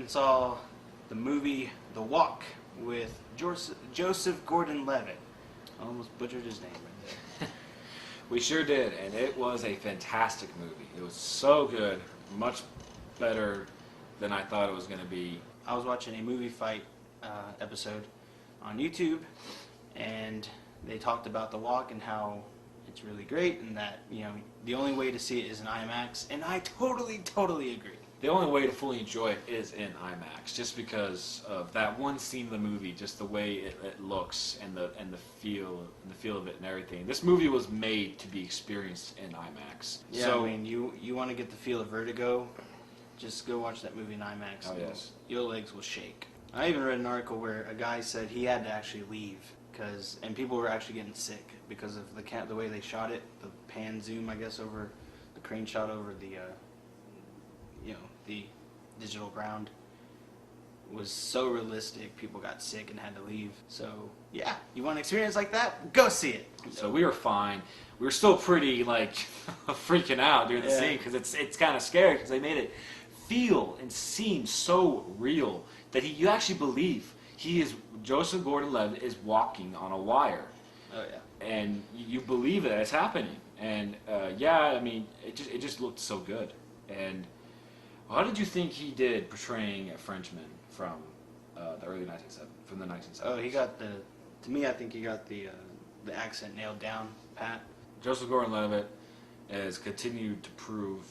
and saw the movie The Walk with Joseph Gordon-Levitt. I almost butchered his name right there. We sure did, and it was a fantastic movie. It was so good, much better than I thought it was going to be. I was watching a movie fight episode on YouTube, and they talked about The Walk and how it's really great, and that, you know, the only way to see it is in IMAX, and I totally agree. The only way to fully enjoy it is in IMAX, just because of that one scene of the movie, just the way it looks and the feel of it and everything. This movie was made to be experienced in IMAX. Yeah, so, I mean, you want to get the feel of Vertigo, just go watch that movie in IMAX. Oh, yes. Your legs will shake. I even read an article where a guy said he had to actually leave and people were actually getting sick because of the way they shot it, the pan zoom, I guess, over the crane shot over the the digital ground was so realistic. People got sick and had to leave. So yeah, you want an experience like that? Go see it. So we were fine. We were still pretty like freaking out during the scene because it's kind of scary because they made it feel and seem so real that you actually believe Joseph Gordon-Levitt is walking on a wire. Oh yeah. And you believe that it's happening. And I mean, it just looked so good. And how did you think he did portraying a Frenchman from the early 1970s, from the 1970s? Oh, to me, I think he got the accent nailed down, pat. Joseph Gordon-Levitt has continued to prove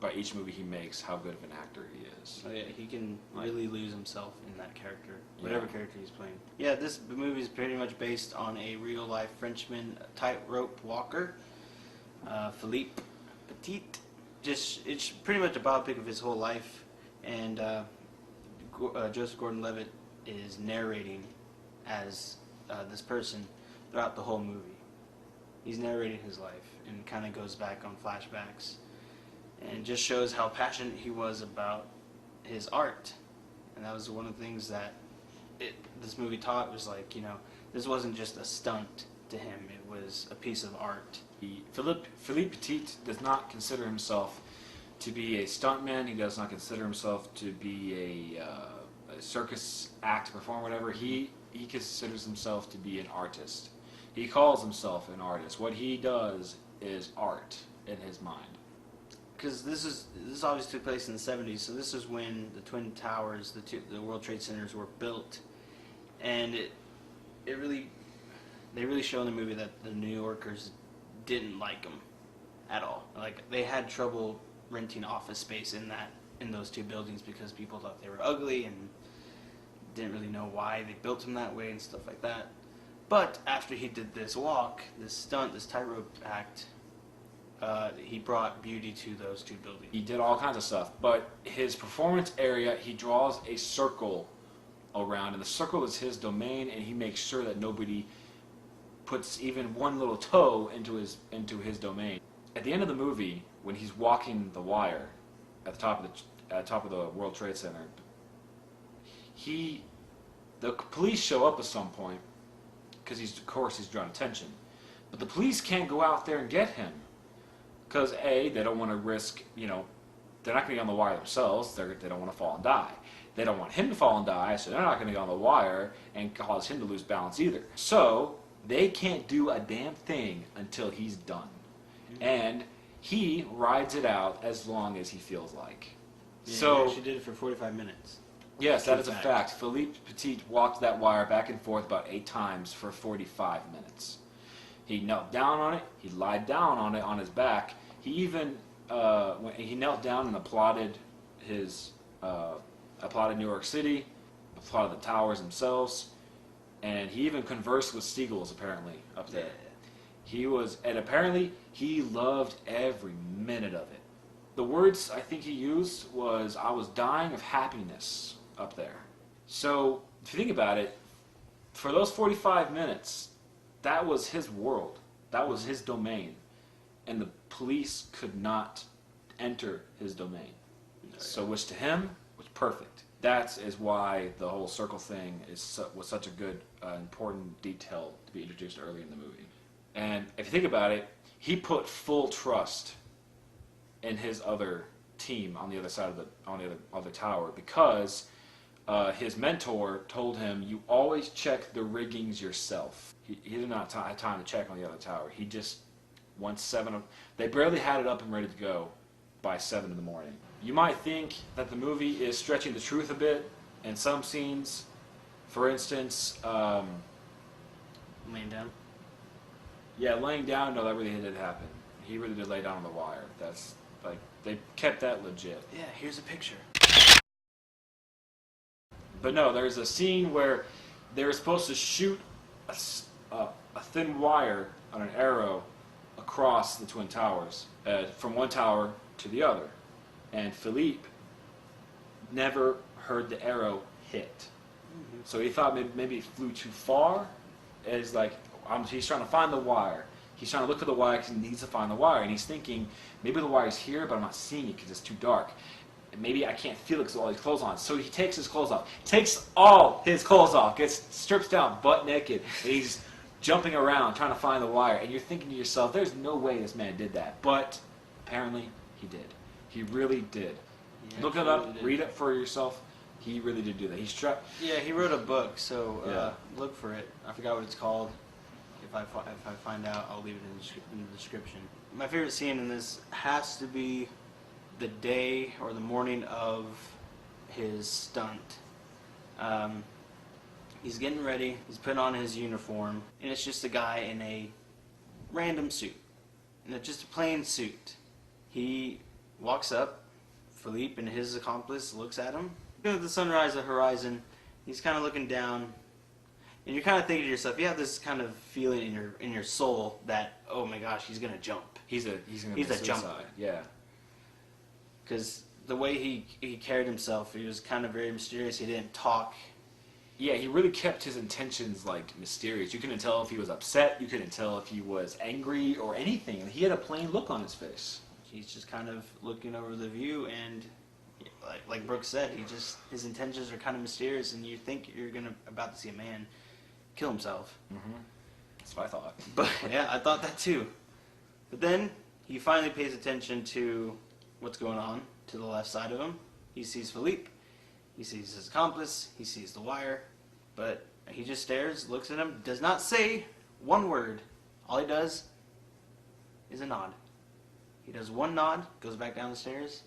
by each movie he makes how good of an actor he is. Oh yeah, he can really lose himself in that character, whatever character he's playing. Yeah, this movie is pretty much based on a real-life Frenchman tightrope walker, Philippe Petit. It's pretty much a biopic of his whole life, and Joseph Gordon-Levitt is narrating as this person throughout the whole movie. He's narrating his life and kind of goes back on flashbacks and just shows how passionate he was about his art. And that was one of the things that this movie taught, was like, you know, this wasn't just a stunt to him, it was a piece of art. Philippe Petit does not consider himself to be a stuntman. He does not consider himself to be a circus act performer, whatever. He considers himself to be an artist. He calls himself an artist. What he does is art in his mind. Because this obviously took place in the 70s, so this is when the Twin Towers, the World Trade Centers were built, and they really show in the movie that the New Yorkers didn't like them at all. Like, they had trouble renting office space in those two buildings because people thought they were ugly and didn't really know why they built them that way and stuff like that. But after he did this walk, this stunt, this tightrope act, he brought beauty to those two buildings. He did all kinds of stuff, but his performance area, he draws a circle around, and the circle is his domain, and he makes sure that nobody puts even one little toe into his domain. At the end of the movie, when he's walking the wire at the top of the World Trade Center, the police show up at some point because of course he's drawing attention, but the police can't go out there and get him because A, they don't want to risk, you know, they're not going to get on the wire themselves. They don't want to fall and die. They don't want him to fall and die, so they're not going to get on the wire and cause him to lose balance either. So they can't do a damn thing until he's done. And he rides it out as long as he feels like. Yeah, so he actually did it for 45 minutes. Yes, that is a fact. Philippe Petit walked that wire back and forth about 8 times for 45 minutes. He knelt down on it. He lied down on it on his back. He even when he knelt down and applauded applauded New York City, applauded the towers themselves, and he even conversed with seagulls apparently up there. And apparently he loved every minute of it. The words I think he used was, "I was dying of happiness up there." So if you think about it, for those 45 minutes, that was his world. That was his domain. And the police could not enter his domain. So which to him was perfect. That is why the whole circle thing was such a good, important detail to be introduced early in the movie. And if you think about it, he put full trust in his other team on the other side of the other tower because his mentor told him, "You always check the riggings yourself." He did not have time to check on the other tower. He just once they barely had it up and ready to go by 7 in the morning. You might think that the movie is stretching the truth a bit in some scenes. For instance, Laying down. yeah, laying down. No, that really did happen. He really did lay down on the wire. That's like they kept that legit. Yeah, here's a picture. But no, there's a scene where they were supposed to shoot a thin wire on an arrow across the Twin Towers, from one tower to the other. And Philippe never heard the arrow hit. Mm-hmm. So he thought maybe it flew too far. And he's like, he's trying to find the wire. He's trying to look for the wire because he needs to find the wire. And he's thinking, maybe the wire's here, but I'm not seeing it because it's too dark. And maybe I can't feel it because of all his clothes on. So he takes his clothes off. Takes all his clothes off. Strips down butt naked. And he's jumping around trying to find the wire. And you're thinking to yourself, there's no way this man did that. But apparently he did. He really did. Yeah, look it up. Read it for yourself. He really did do that. Yeah, he wrote a book, so look for it. I forgot what it's called. If I find out, I'll leave it in the description. My favorite scene in this has to be the day or the morning of his stunt. He's getting ready. He's putting on his uniform, and it's just a guy in a random suit, just a plain suit. He walks up. Philippe and his accomplice looks at him. Looking at the sunrise, the horizon. He's kind of looking down, and you're kind of thinking to yourself, you have this kind of feeling in your soul that, oh my gosh, he's gonna jump. He's a jumper. Yeah. Because the way he carried himself, he was kind of very mysterious. He didn't talk. Yeah, he really kept his intentions like mysterious. You couldn't tell if he was upset. You couldn't tell if he was angry or anything. He had a plain look on his face. He's just kind of looking over the view, and like Brooks said, his intentions are kind of mysterious, and you think you're about to see a man kill himself. Mm-hmm. That's what I thought. But yeah, I thought that too. But then he finally pays attention to what's going on to the left side of him. He sees Philippe. He sees his accomplice. He sees the wire. But he just stares, looks at him, does not say one word. All he does is a nod. He does one nod, goes back down the stairs,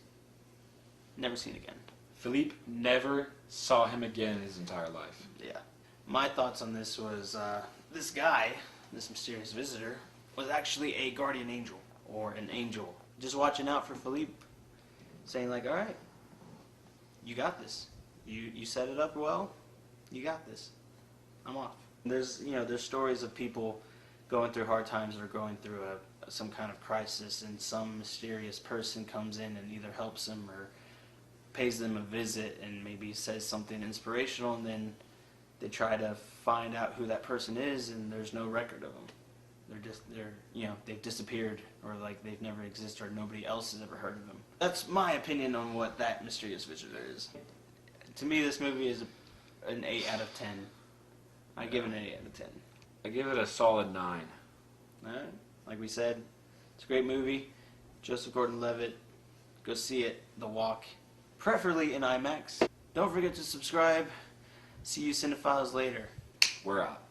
never seen again. Philippe never saw him again in his entire life. Yeah. My thoughts on this was, this guy, this mysterious visitor, was actually a guardian angel, or an angel, just watching out for Philippe, saying like, all right, you got this. You set it up well, you got this. I'm off. There's stories of people going through hard times or going through some kind of crisis, and some mysterious person comes in and either helps them or pays them a visit and maybe says something inspirational, and then they try to find out who that person is, and there's no record of them. They've disappeared, or like they've never existed, or nobody else has ever heard of them. That's my opinion on what that mysterious visitor is. To me, this movie is an 8 out of 10. I give it an 8 out of 10. I give it a solid 9. Alright, like we said, it's a great movie. Joseph Gordon-Levitt. Go see it, The Walk, preferably in IMAX. Don't forget to subscribe. See you cinephiles later. We're out.